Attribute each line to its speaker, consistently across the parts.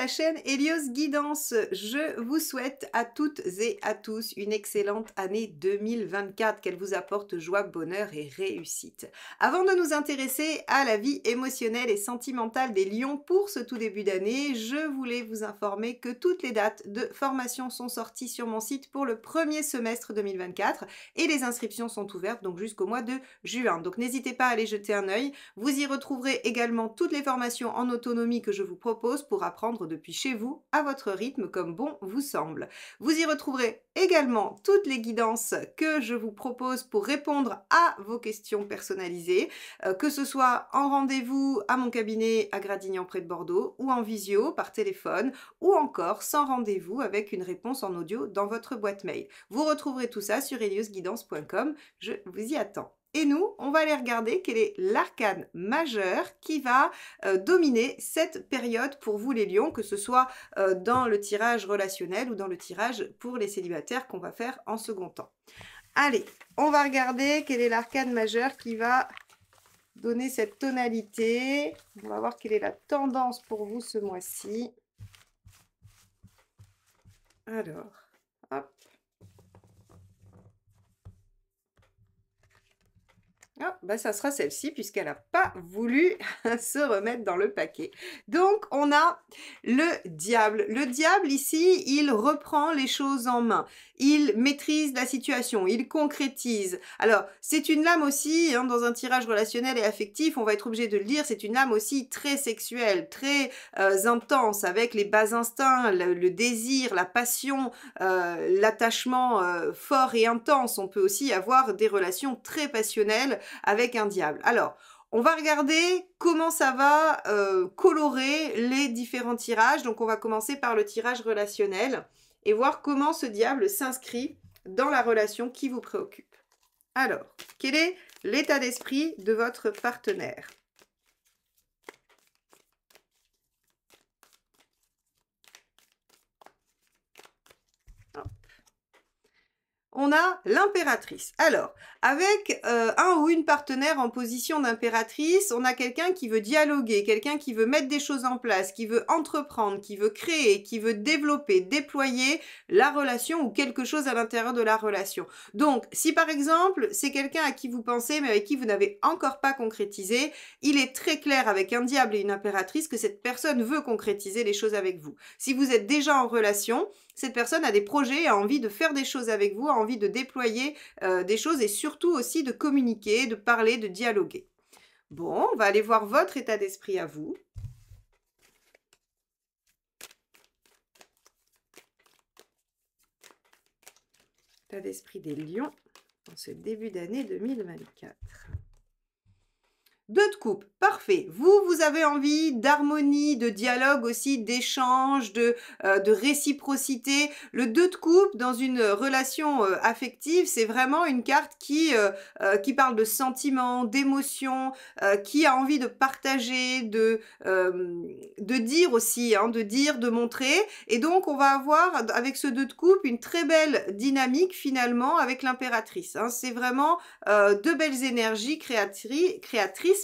Speaker 1: la chaîne Hélios Guidance. Je vous souhaite à toutes et à tous une excellente année 2024, qu'elle vous apporte joie, bonheur et réussite. Avant de nous intéresser à la vie émotionnelle et sentimentale des lions pour ce tout début d'année, je voulais vous informer que toutes les dates de formation sont sorties sur mon site pour le premier semestre 2024 et les inscriptions sont ouvertes donc jusqu'au mois de juin. Donc n'hésitez pas à aller jeter un œil. Vous y retrouverez également toutes les formations en autonomie que je vous propose pour apprendre depuis chez vous, à votre rythme, comme bon vous semble. Vous y retrouverez également toutes les guidances que je vous propose pour répondre à vos questions personnalisées, que ce soit en rendez-vous à mon cabinet à Gradignan près de Bordeaux, ou en visio, par téléphone, ou encore sans rendez-vous avec une réponse en audio dans votre boîte mail. Vous retrouverez tout ça sur heliosguidance.com, je vous y attends. Et nous, on va aller regarder quel est l'arcane majeur qui va dominer cette période pour vous les lions, que ce soit dans le tirage relationnel ou dans le tirage pour les célibataires qu'on va faire en second temps. Allez, on va regarder quel est l'arcane majeur qui va donner cette tonalité. On va voir quelle est la tendance pour vous ce mois-ci. Alors, hop. Ah, bah ça sera celle-ci puisqu'elle n'a pas voulu se remettre dans le paquet. Donc, on a le diable. Le diable, ici, il reprend les choses en main. Il maîtrise la situation, il concrétise. Alors, c'est une lame aussi, hein, dans un tirage relationnel et affectif, on va être obligé de le dire, c'est une lame aussi très sexuelle, très intense, avec les bas instincts, le désir, la passion, l'attachement fort et intense. On peut aussi avoir des relations très passionnelles avec un diable. Alors, on va regarder comment ça va colorer les différents tirages. Donc, on va commencer par le tirage relationnel et voir comment ce diable s'inscrit dans la relation qui vous préoccupe. Alors, quel est l'état d'esprit de votre partenaire ? On a l'impératrice. Alors, avec un ou une partenaire en position d'impératrice, on a quelqu'un qui veut dialoguer, quelqu'un qui veut mettre des choses en place, qui veut entreprendre, qui veut créer, qui veut développer, déployer la relation ou quelque chose à l'intérieur de la relation. Donc, si par exemple, c'est quelqu'un à qui vous pensez, mais avec qui vous n'avez encore pas concrétisé, il est très clair avec un diable et une impératrice que cette personne veut concrétiser les choses avec vous. Si vous êtes déjà en relation, cette personne a des projets, a envie de faire des choses avec vous, a envie de déployer des choses et surtout aussi de communiquer, de parler, de dialoguer. Bon, on va aller voir votre état d'esprit à vous. État d'esprit des lions en ce début d'année 2024. 2 de coupe, parfait. Vous avez envie d'harmonie, de dialogue aussi, d'échange, de réciprocité. Le 2 de coupe dans une relation affective, c'est vraiment une carte qui parle de sentiments, d'émotions, qui a envie de partager, de dire aussi, hein, de dire, de montrer. Et donc, on va avoir, avec ce 2 de coupe, une très belle dynamique finalement avec l'impératrice. Hein. C'est vraiment 2 belles énergies créatrices,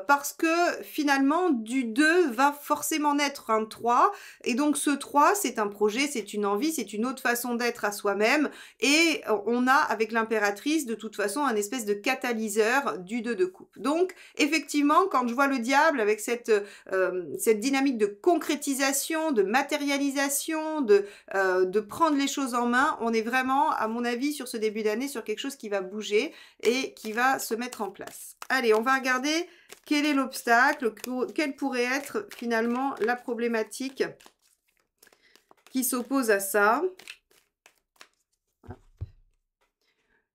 Speaker 1: parce que finalement du 2 va forcément naître un 3 et donc ce 3 c'est un projet, c'est une envie, c'est une autre façon d'être à soi-même et on a avec l'impératrice de toute façon un espèce de catalyseur du 2 de coupe. Donc effectivement quand je vois le diable avec cette dynamique de concrétisation, de matérialisation, de prendre les choses en main, on est vraiment à mon avis sur ce début d'année sur quelque chose qui va bouger et qui va se mettre en place. Allez, on va regarder quel est l'obstacle, quelle pourrait être finalement la problématique qui s'oppose à ça.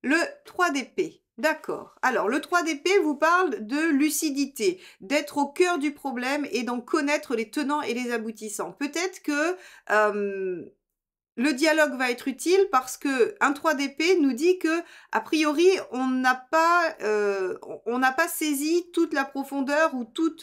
Speaker 1: Le 3 d'épée. D'accord. Alors, le 3 d'épée vous parle de lucidité, d'être au cœur du problème et d'en connaître les tenants et les aboutissants. Peut-être que le dialogue va être utile parce que un 3 d'épée nous dit que, a priori, on n'a pas saisi toute la profondeur ou tous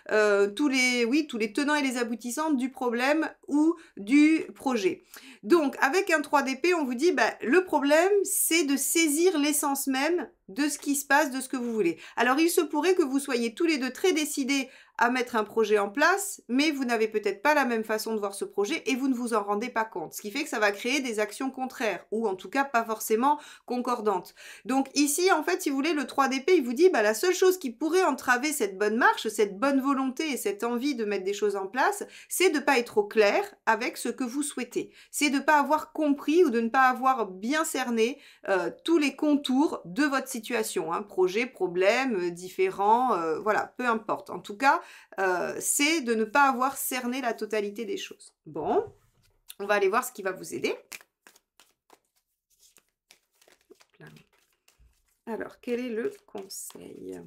Speaker 1: les tenants et les aboutissants du problème ou du projet. Donc, avec un 3 d'épée, on vous dit, le problème, c'est de saisir l'essence même de ce qui se passe, de ce que vous voulez. Alors, il se pourrait que vous soyez tous les deux très décidés à mettre un projet en place, mais vous n'avez peut-être pas la même façon de voir ce projet et vous ne vous en rendez pas compte. Ce qui fait que ça va créer des actions contraires ou en tout cas pas forcément concordantes. Donc ici, en fait, si vous voulez, le 3 d'épée, il vous dit bah, la seule chose qui pourrait entraver cette bonne marche, cette bonne volonté et cette envie de mettre des choses en place, c'est de ne pas être au clair avec ce que vous souhaitez. C'est de ne pas avoir compris ou de ne pas avoir bien cerné tous les contours de votre situation, hein, projet, problème, différent, voilà, peu importe. En tout cas, c'est de ne pas avoir cerné la totalité des choses. Bon, on va aller voir ce qui va vous aider. Alors, quel est le conseil ?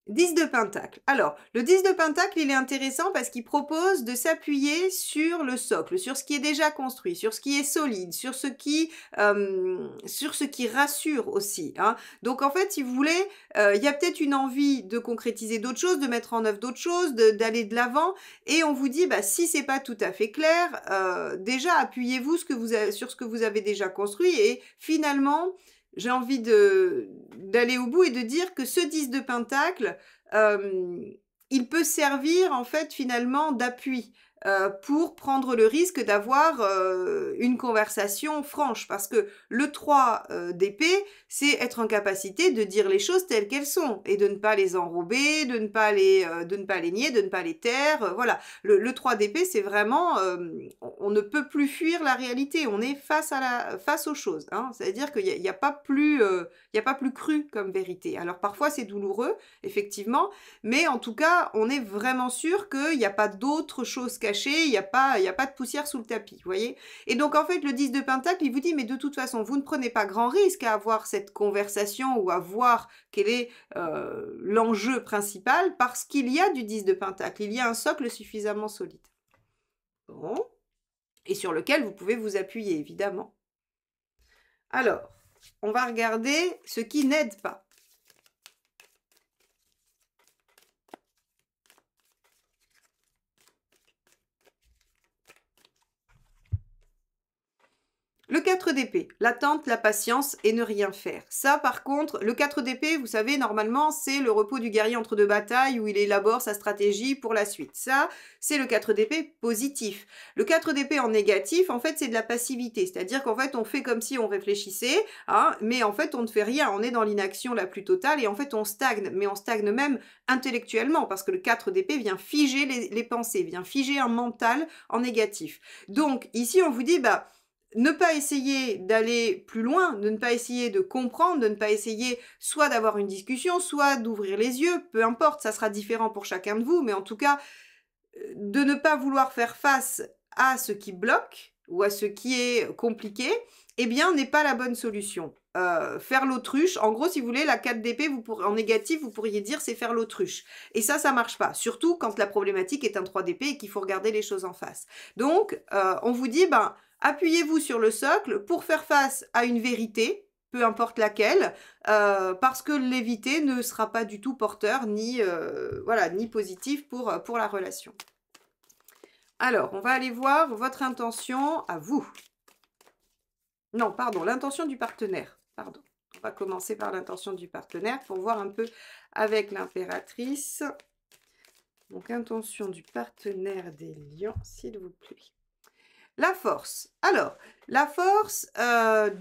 Speaker 1: 10 de Pentacle. Alors, le 10 de Pentacle, il est intéressant parce qu'il propose de s'appuyer sur le socle, sur ce qui est déjà construit, sur ce qui est solide, sur ce qui rassure aussi, hein. Donc, en fait, si vous voulez, il y a peut-être une envie de concrétiser d'autres choses, de mettre en œuvre d'autres choses, d'aller de l'avant. Et on vous dit, bah, si c'est pas tout à fait clair, déjà, appuyez-vous sur ce que vous avez déjà construit et finalement, j'ai envie d'aller au bout et de dire que ce 10 de Pentacle, il peut servir en fait finalement d'appui pour prendre le risque d'avoir une conversation franche. Parce que le 3 d'épée, c'est être en capacité de dire les choses telles qu'elles sont et de ne pas les enrober, de ne pas les nier, de ne pas les taire. Voilà. Le 3 d'épée, c'est vraiment, on ne peut plus fuir la réalité. On est face aux choses, hein. C'est-à-dire qu'il n'y a pas plus cru comme vérité. Alors parfois, c'est douloureux, effectivement, mais en tout cas, on est vraiment sûr qu'il n'y a pas d'autre chose cachée, il n'y a pas de poussière sous le tapis, vous voyez. Et donc, en fait, le 10 de Pentacle, il vous dit, mais de toute façon, vous ne prenez pas grand risque à avoir cette conversation ou à voir quel est l'enjeu principal parce qu'il y a du 10 de Pentacle, il y a un socle suffisamment solide. Bon. Et sur lequel vous pouvez vous appuyer, évidemment. Alors, on va regarder ce qui n'aide pas. Le 4 d'épée, l'attente, la patience et ne rien faire. Ça, par contre, le 4 d'épée, vous savez, normalement, c'est le repos du guerrier entre deux batailles où il élabore sa stratégie pour la suite. Ça, c'est le 4 d'épée positif. Le 4 d'épée en négatif, en fait, c'est de la passivité. C'est-à-dire qu'en fait, on fait comme si on réfléchissait, hein, mais en fait, on ne fait rien. On est dans l'inaction la plus totale et en fait, on stagne. Mais on stagne même intellectuellement parce que le 4 d'épée vient figer les pensées, vient figer un mental en négatif. Donc, ici, on vous dit, bah, ne pas essayer d'aller plus loin, de ne pas essayer de comprendre, de ne pas essayer soit d'avoir une discussion, soit d'ouvrir les yeux, peu importe, ça sera différent pour chacun de vous, mais en tout cas, de ne pas vouloir faire face à ce qui bloque ou à ce qui est compliqué, eh bien, n'est pas la bonne solution. Faire l'autruche, en gros, si vous voulez, la 4 d'épée, en négatif, vous pourriez dire c'est faire l'autruche. Et ça marche pas. Surtout quand la problématique est un 3 d'épée et qu'il faut regarder les choses en face. Donc, on vous dit, ben, appuyez-vous sur le socle pour faire face à une vérité, peu importe laquelle, parce que l'éviter ne sera pas du tout porteur ni positif pour la relation. Alors, on va aller voir votre intention à vous. Non, pardon, l'intention du partenaire. Pardon. On va commencer par l'intention du partenaire pour voir un peu avec l'impératrice. Donc, intention du partenaire des lions, s'il vous plaît. La force. Alors, la force,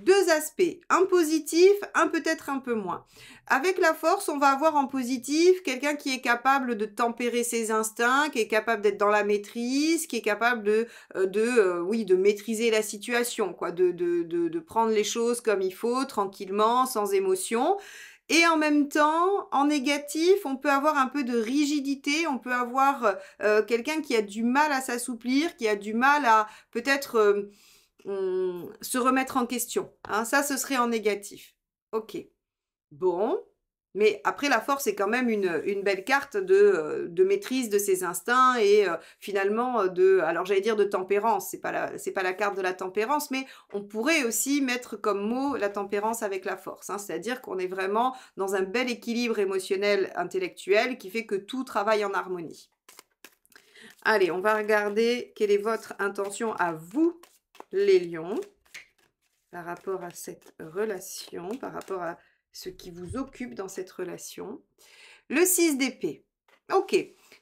Speaker 1: deux aspects. Un positif, un peut-être un peu moins. Avec la force, on va avoir en positif quelqu'un qui est capable de tempérer ses instincts, qui est capable d'être dans la maîtrise, qui est capable de maîtriser la situation, quoi, de prendre les choses comme il faut, tranquillement, sans émotion. Et en même temps, en négatif, on peut avoir un peu de rigidité, on peut avoir quelqu'un qui a du mal à s'assouplir, qui a du mal à peut-être se remettre en question. Hein. Ça, ce serait en négatif. Ok. Bon. Mais après, la force est quand même une belle carte de maîtrise de ses instincts et finalement alors j'allais dire de tempérance, c'est pas la carte de la tempérance, mais on pourrait aussi mettre comme mot la tempérance avec la force, hein, c'est-à-dire qu'on est vraiment dans un bel équilibre émotionnel, intellectuel qui fait que tout travaille en harmonie. Allez, on va regarder quelle est votre intention à vous, les lions, par rapport à cette relation, par rapport à ce qui vous occupe dans cette relation. Le 6 d'épée. Ok.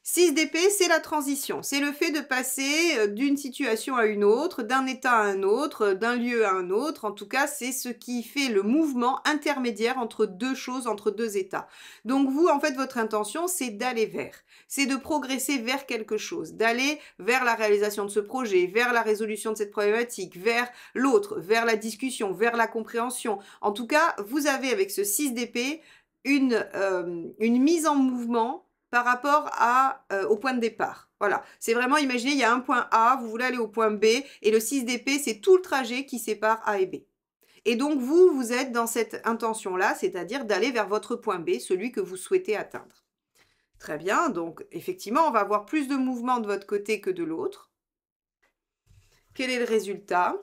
Speaker 1: 6 d'épée, c'est la transition. C'est le fait de passer d'une situation à une autre, d'un état à un autre, d'un lieu à un autre. En tout cas, c'est ce qui fait le mouvement intermédiaire entre deux choses, entre deux états. Donc vous, en fait, votre intention, c'est d'aller vers. C'est de progresser vers quelque chose, d'aller vers la réalisation de ce projet, vers la résolution de cette problématique, vers l'autre, vers la discussion, vers la compréhension. En tout cas, vous avez avec ce 6 d'épée une mise en mouvement par rapport au point de départ. Voilà, c'est vraiment, imaginez, il y a un point A, vous voulez aller au point B, et le 6 d'épée, c'est tout le trajet qui sépare A et B. Et donc, vous êtes dans cette intention-là, c'est-à-dire d'aller vers votre point B, celui que vous souhaitez atteindre. Très bien, donc effectivement, on va avoir plus de mouvement de votre côté que de l'autre. Quel est le résultat?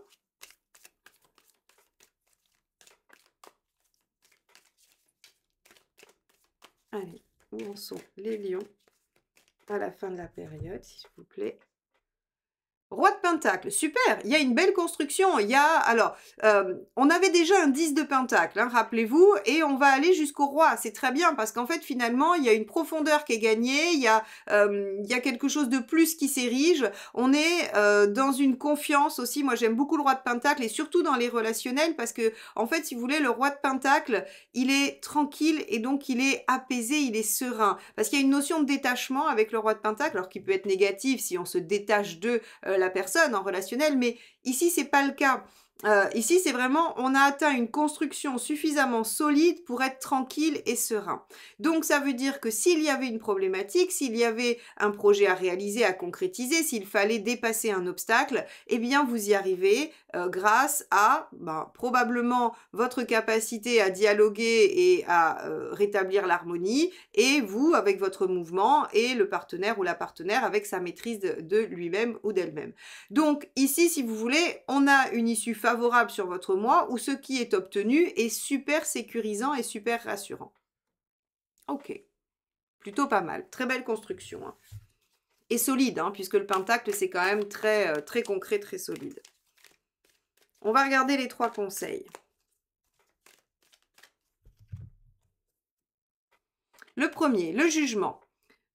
Speaker 1: Allez, où en sont les lions à la fin de la période, s'il vous plaît? Roi de Pentacle, super, il y a une belle construction, il y a, alors, on avait déjà un 10 de Pentacle, hein, rappelez-vous, et on va aller jusqu'au Roi, c'est très bien, parce qu'en fait, finalement, il y a une profondeur qui est gagnée, il y a quelque chose de plus qui s'érige, on est dans une confiance aussi, moi j'aime beaucoup le Roi de Pentacle, et surtout dans les relationnels, parce que, en fait, si vous voulez, le Roi de Pentacle, il est tranquille, et donc il est apaisé, il est serein, parce qu'il y a une notion de détachement avec le Roi de Pentacle, alors qui peut être négatif si on se détache de la personne en relationnel, mais ici, c'est pas le cas. Ici, c'est vraiment, on a atteint une construction suffisamment solide pour être tranquille et serein. Donc, ça veut dire que s'il y avait une problématique, s'il y avait un projet à réaliser, à concrétiser, s'il fallait dépasser un obstacle, eh bien, vous y arrivez grâce à probablement votre capacité à dialoguer et à rétablir l'harmonie, et vous avec votre mouvement, et le partenaire ou la partenaire avec sa maîtrise de lui-même ou d'elle-même. Donc ici, si vous voulez, on a une issue favorable sur votre moi où ce qui est obtenu est super sécurisant et super rassurant. Ok, plutôt pas mal. Très belle construction. Hein. Et solide, hein, puisque le pentacle, c'est quand même très, très concret, très solide. On va regarder les 3 conseils. Le premier, le jugement.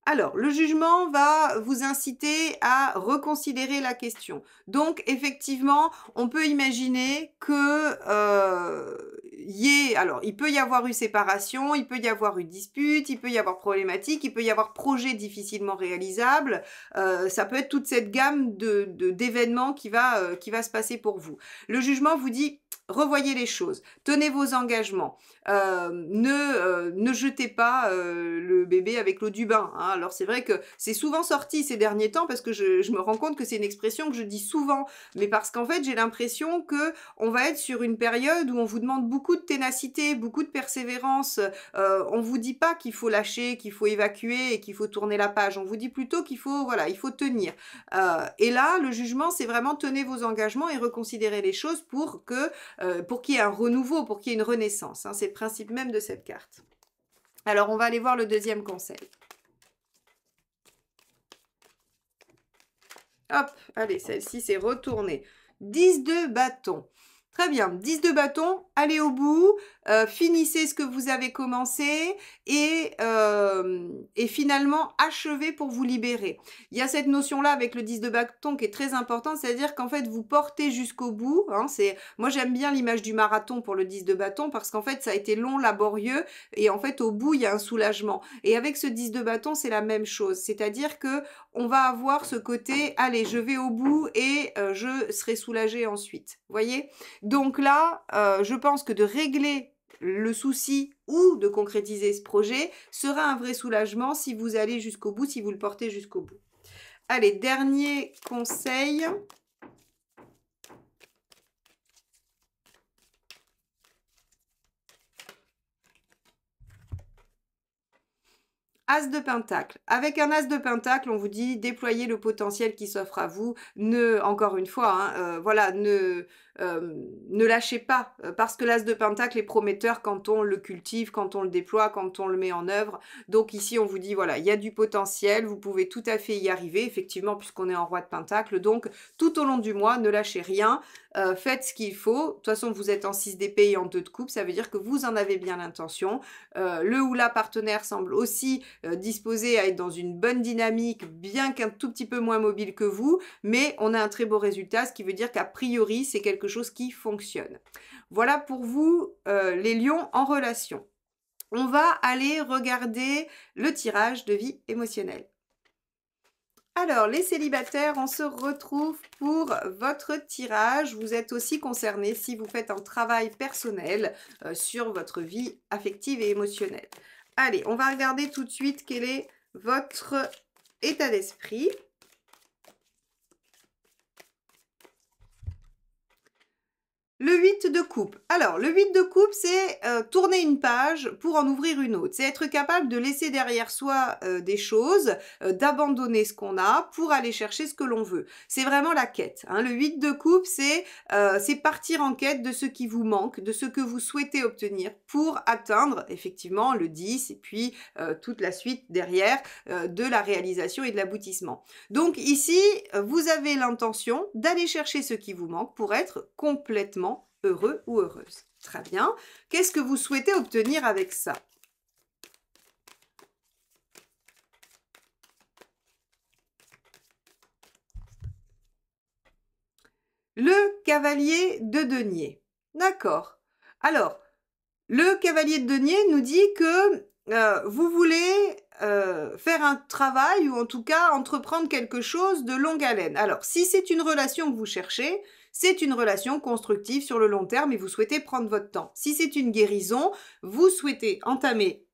Speaker 1: Alors, le jugement va vous inciter à reconsidérer la question. Donc, effectivement, on peut imaginer que il peut y avoir eu séparation, il peut y avoir eu dispute, il peut y avoir problématique, il peut y avoir projet difficilement réalisable. Ça peut être toute cette gamme d'événements qui va se passer pour vous. Le jugement vous dit revoyez les choses, tenez vos engagements, ne jetez pas le bébé avec l'eau du bain. Hein. Alors c'est vrai que c'est souvent sorti ces derniers temps parce que je me rends compte que c'est une expression que je dis souvent, mais parce qu'en fait j'ai l'impression que on va être sur une période où on vous demande beaucoup de ténacité, beaucoup de persévérance. On vous dit pas qu'il faut lâcher, qu'il faut évacuer et qu'il faut tourner la page. On vous dit plutôt qu'il faut il faut tenir. Et là le jugement c'est vraiment tenez vos engagements et reconsidérez les choses pour qu'il y ait un renouveau, pour qu'il y ait une renaissance. Hein, c'est le principe même de cette carte. Alors, on va aller voir le deuxième conseil. Hop, allez, celle-ci, c'est retourné. 10 de bâton. Très bien, 10 de bâton, allez au bout, finissez ce que vous avez commencé et finalement achevez pour vous libérer. Il y a cette notion-là avec le 10 de bâton qui est très importante, c'est-à-dire qu'en fait vous portez jusqu'au bout. Hein, moi j'aime bien l'image du marathon pour le 10 de bâton parce qu'en fait ça a été long, laborieux et en fait au bout il y a un soulagement. Et avec ce 10 de bâton c'est la même chose, c'est-à-dire que on va avoir ce côté, allez je vais au bout et je serai soulagée ensuite. Vous voyez ? Donc là, je pense que de régler le souci ou de concrétiser ce projet sera un vrai soulagement si vous allez jusqu'au bout, si vous le portez jusqu'au bout. Allez, dernier conseil. As de pentacle. Avec un as de pentacle, on vous dit déployez le potentiel qui s'offre à vous. Encore une fois, hein, voilà, ne lâchez pas, parce que l'as de pentacle est prometteur quand on le cultive, quand on le déploie, quand on le met en œuvre. Donc ici, on vous dit, voilà, il y a du potentiel, vous pouvez tout à fait y arriver, effectivement, puisqu'on est en roi de pentacle. Donc, tout au long du mois, ne lâchez rien, faites ce qu'il faut. De toute façon, vous êtes en 6 d'épée et en 2 de coupe, ça veut dire que vous en avez bien l'intention. Le ou la partenaire semble aussi disposé à être dans une bonne dynamique, bien qu'un tout petit peu moins mobile que vous, mais on a un très beau résultat, ce qui veut dire qu'a priori, c'est quelque chose qui fonctionne. Voilà pour vous, les lions en relation. On va aller regarder le tirage de vie émotionnelle. Alors, les célibataires, on se retrouve pour votre tirage. Vous êtes aussi concernés si vous faites un travail personnel sur votre vie affective et émotionnelle. Allez, on va regarder tout de suite quel est votre état d'esprit. Le 8 de coupe. Alors, le 8 de coupe, c'est tourner une page pour en ouvrir une autre. C'est être capable de laisser derrière soi des choses, d'abandonner ce qu'on a pour aller chercher ce que l'on veut. C'est vraiment la quête. Hein. Le 8 de coupe, c'est partir en quête de ce qui vous manque, de ce que vous souhaitez obtenir pour atteindre effectivement le 10 et puis toute la suite derrière de la réalisation et de l'aboutissement. Donc ici, vous avez l'intention d'aller chercher ce qui vous manque pour être complètement heureux ou heureuse. Très bien. Qu'est-ce que vous souhaitez obtenir avec ça? Le cavalier de denier. D'accord. Alors, le cavalier de denier nous dit que vous voulez faire un travail ou en tout cas entreprendre quelque chose de longue haleine. Alors, si c'est une relation que vous cherchez, c'est une relation constructive sur le long terme et vous souhaitez prendre votre temps. Si c'est une guérison, vous souhaitez entamer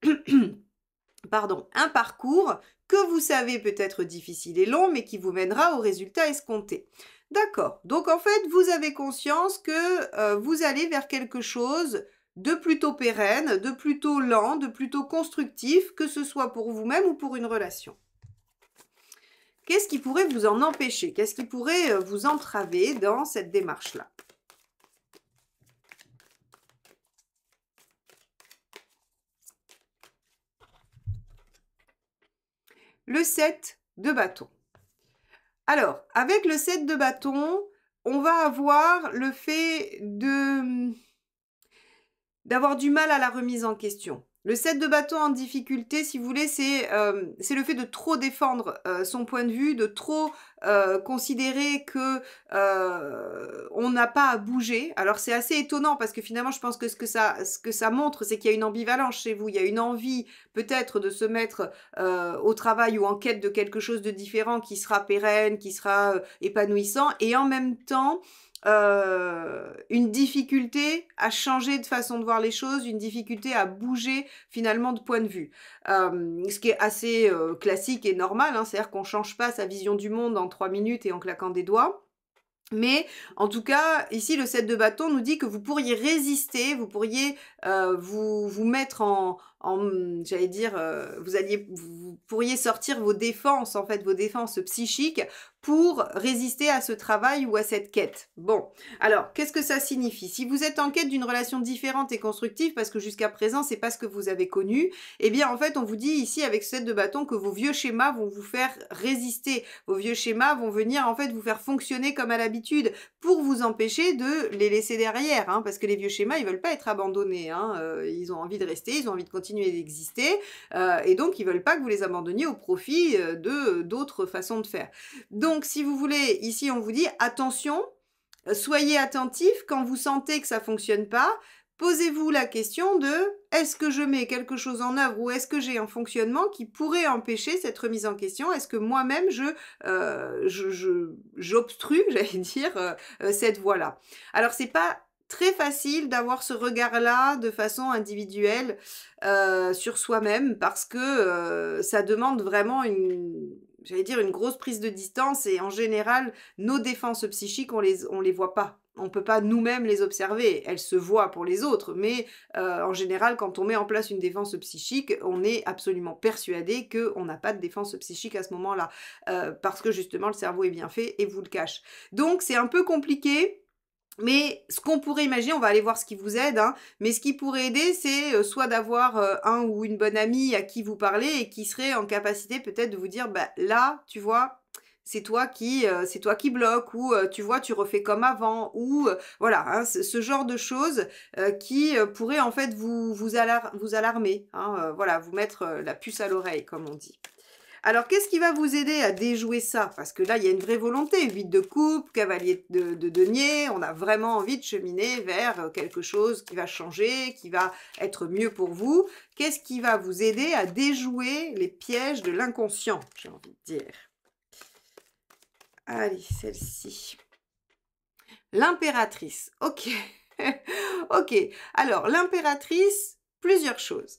Speaker 1: pardon, un parcours que vous savez peut-être difficile et long, mais qui vous mènera au résultat escompté. D'accord. Donc en fait, vous avez conscience que vous allez vers quelque chose de plutôt pérenne, de plutôt lent, de plutôt constructif, que ce soit pour vous-même ou pour une relation. Qu'est-ce qui pourrait vous en empêcher? Qu'est-ce qui pourrait vous entraver dans cette démarche-là? Le 7 de bâton. Alors, avec le 7 de bâton, on va avoir le fait d'avoir du mal à la remise en question. Le 7 de bâton en difficulté, si vous voulez, c'est le fait de trop défendre son point de vue, de trop considérer que on n'a pas à bouger. Alors c'est assez étonnant parce que finalement, je pense que ce que ça montre, c'est qu'il y a une ambivalence chez vous. Il y a une envie peut-être de se mettre au travail ou en quête de quelque chose de différent qui sera pérenne, qui sera épanouissant, et en même temps, une difficulté à changer de façon de voir les choses, une difficulté à bouger finalement de point de vue. Ce qui est assez classique et normal, hein, c'est-à-dire qu'on ne change pas sa vision du monde en 3 minutes et en claquant des doigts. Mais en tout cas, ici, le 7 de bâton nous dit que vous pourriez résister, vous pourriez vous mettre j'allais dire, vous pourriez sortir vos défenses, en fait, vos défenses psychiques pour résister à ce travail ou à cette quête. Bon, alors, qu'est-ce que ça signifie? Si vous êtes en quête d'une relation différente et constructive, parce que jusqu'à présent, c'est pas ce que vous avez connu, eh bien, en fait, on vous dit ici, avec ce 7 de bâton, que vos vieux schémas vont vous faire résister. Vos vieux schémas vont venir, en fait, vous faire fonctionner comme à l'habitude pour vous empêcher de les laisser derrière, hein, parce que les vieux schémas, ils veulent pas être abandonnés, hein, ils ont envie de rester, ils ont envie de continuer d'exister, et donc ils veulent pas que vous les abandonniez au profit de d'autres façons de faire. Donc, si vous voulez, ici, on vous dit, attention, soyez attentif quand vous sentez que ça fonctionne pas. Posez-vous la question de est-ce que je mets quelque chose en œuvre ou est-ce que j'ai un fonctionnement qui pourrait empêcher cette remise en question? Est-ce que moi-même j'obstrue, j'allais dire, cette voie-là? Alors c'est pas très facile d'avoir ce regard-là de façon individuelle sur soi-même parce que ça demande vraiment j'allais dire une grosse prise de distance, et en général, nos défenses psychiques, on les voit pas. on peut pas nous-mêmes les observer. Elles se voient pour les autres, mais en général, quand on met en place une défense psychique, on est absolument persuadé qu'on n'a pas de défense psychique à ce moment-là, parce que justement le cerveau est bien fait et vous le cache. Donc c'est un peu compliqué. Mais ce qu'on pourrait imaginer, on va aller voir ce qui vous aide, hein, mais ce qui pourrait aider, c'est soit d'avoir un ou une bonne amie à qui vous parlez et qui serait en capacité peut-être de vous dire, bah là, tu vois, c'est toi qui bloque, ou tu vois, tu refais comme avant, ou voilà, hein, ce genre de choses qui pourraient en fait vous alarmer, hein, voilà, vous mettre la puce à l'oreille, comme on dit. Alors, qu'est-ce qui va vous aider à déjouer ça? Parce que là, il y a une vraie volonté. 8 de coupe, cavalier de denier, on a vraiment envie de cheminer vers quelque chose qui va changer, qui va être mieux pour vous. Qu'est-ce qui va vous aider à déjouer les pièges de l'inconscient, j'ai envie de dire? Allez, celle-ci. L'impératrice. Ok. Ok. Alors, l'impératrice, plusieurs choses.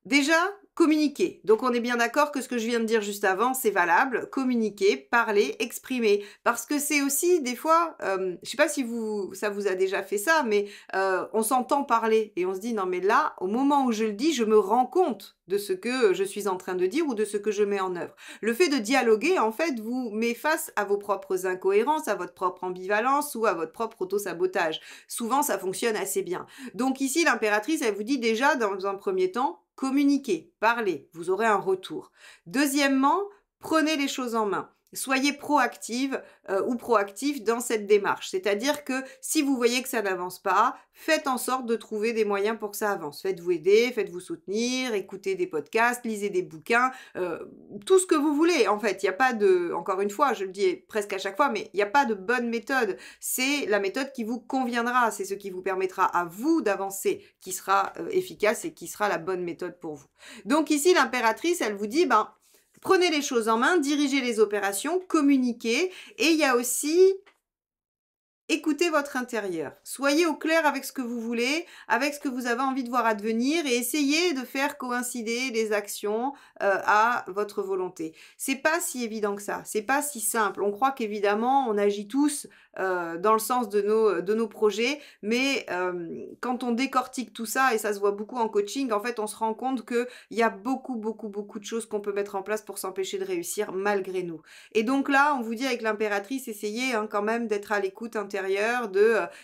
Speaker 1: Déjà, communiquer. Donc on est bien d'accord que ce que je viens de dire juste avant, c'est valable. Communiquer, parler, exprimer. Parce que c'est aussi des fois, je sais pas si ça vous a déjà fait ça, mais on s'entend parler et on se dit non mais là, au moment où je le dis, je me rends compte de ce que je suis en train de dire ou de ce que je mets en œuvre. Le fait de dialoguer, en fait, vous met face à vos propres incohérences, à votre propre ambivalence ou à votre propre auto-sabotage. Souvent, ça fonctionne assez bien. Donc ici, l'impératrice, elle vous dit déjà, dans un premier temps, communiquez, parlez, vous aurez un retour. Deuxièmement, prenez les choses en main. Soyez proactive ou proactif dans cette démarche. C'est-à-dire que si vous voyez que ça n'avance pas, faites en sorte de trouver des moyens pour que ça avance. Faites-vous aider, faites-vous soutenir, écoutez des podcasts, lisez des bouquins, tout ce que vous voulez. En fait, il n'y a pas de, encore une fois, je le dis presque à chaque fois, mais il n'y a pas de bonne méthode. C'est la méthode qui vous conviendra. C'est ce qui vous permettra à vous d'avancer, qui sera efficace et qui sera la bonne méthode pour vous. Donc ici, l'impératrice, elle vous dit, ben, prenez les choses en main, dirigez les opérations, communiquez. Et il y a aussi écoutez votre intérieur. Soyez au clair avec ce que vous voulez, avec ce que vous avez envie de voir advenir et essayez de faire coïncider les actions à votre volonté. C'est pas si évident que ça, c'est pas si simple. On croit qu'évidemment on agit tous dans le sens de nos projets, mais quand on décortique tout ça, et ça se voit beaucoup en coaching, en fait on se rend compte qu'il y a beaucoup de choses qu'on peut mettre en place pour s'empêcher de réussir malgré nous. Et donc là, on vous dit avec l'impératrice, essayez quand même d'être à l'écoute intérieure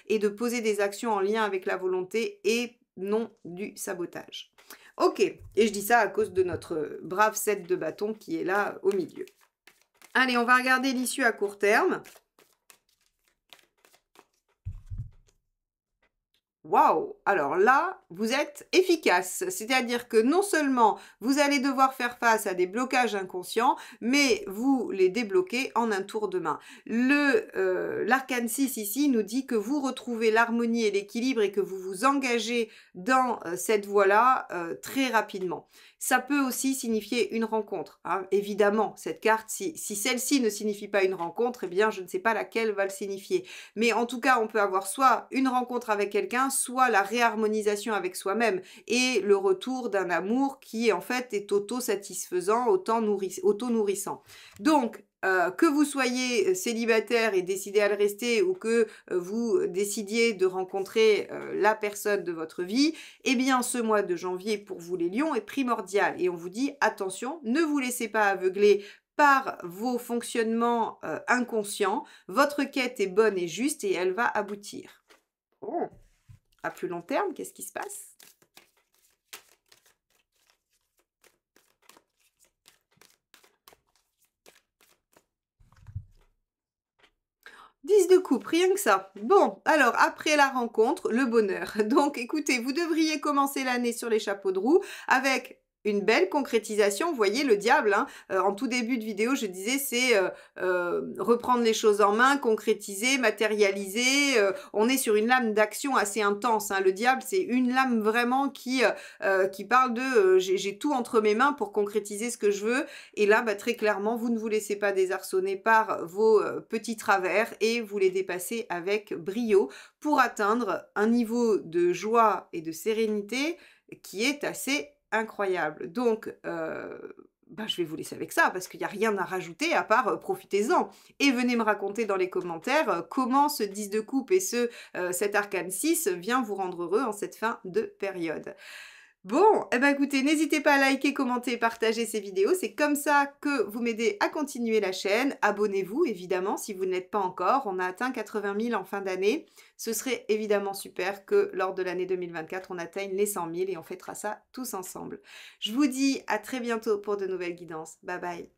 Speaker 1: et de poser des actions en lien avec la volonté et non du sabotage. Ok, et je dis ça à cause de notre brave 7 de bâton qui est là au milieu. Allez, on va regarder l'issue à court terme. Waouh! Alors là, vous êtes efficace. C'est-à-dire que non seulement vous allez devoir faire face à des blocages inconscients, mais vous les débloquez en un tour de main. L'arcane 6 ici nous dit que vous retrouvez l'harmonie et l'équilibre et que vous vous engagez dans cette voie-là très rapidement. Ça peut aussi signifier une rencontre. Hein. Évidemment, cette carte, si celle-ci ne signifie pas une rencontre, eh bien, je ne sais pas laquelle va le signifier. Mais en tout cas, on peut avoir soit une rencontre avec quelqu'un, soit la réharmonisation avec soi-même et le retour d'un amour qui, en fait, est auto-satisfaisant, auto-nourrissant. Donc, que vous soyez célibataire et décidez à le rester ou que vous décidiez de rencontrer la personne de votre vie, eh bien ce mois de janvier pour vous les lions est primordial. Et on vous dit attention, ne vous laissez pas aveugler par vos fonctionnements inconscients. Votre quête est bonne et juste et elle va aboutir. Oh. À plus long terme, qu'est-ce qui se passe ? 10 de coupe, rien que ça. Bon, alors après la rencontre, le bonheur. Donc écoutez, vous devriez commencer l'année sur les chapeaux de roue avec une belle concrétisation. Vous voyez, le diable, hein, en tout début de vidéo, je disais, c'est reprendre les choses en main, concrétiser, matérialiser. On est sur une lame d'action assez intense. Hein. Le diable, c'est une lame vraiment qui parle de j'ai tout entre mes mains pour concrétiser ce que je veux. Et là, bah, très clairement, vous ne vous laissez pas désarçonner par vos petits travers et vous les dépassez avec brio pour atteindre un niveau de joie et de sérénité qui est assez incroyable. Donc, ben, je vais vous laisser avec ça parce qu'il y a rien à rajouter à part, profitez-en et venez me raconter dans les commentaires, comment ce 10 de coupe et cet arcane 6 vient vous rendre heureux en cette fin de période. Bon, eh ben, écoutez, n'hésitez pas à liker, commenter, partager ces vidéos. C'est comme ça que vous m'aidez à continuer la chaîne. Abonnez-vous, évidemment, si vous ne l'êtes pas encore. On a atteint 80 000 en fin d'année. Ce serait évidemment super que lors de l'année 2024, on atteigne les 100 000 et on fêtera ça tous ensemble. Je vous dis à très bientôt pour de nouvelles guidances. Bye bye.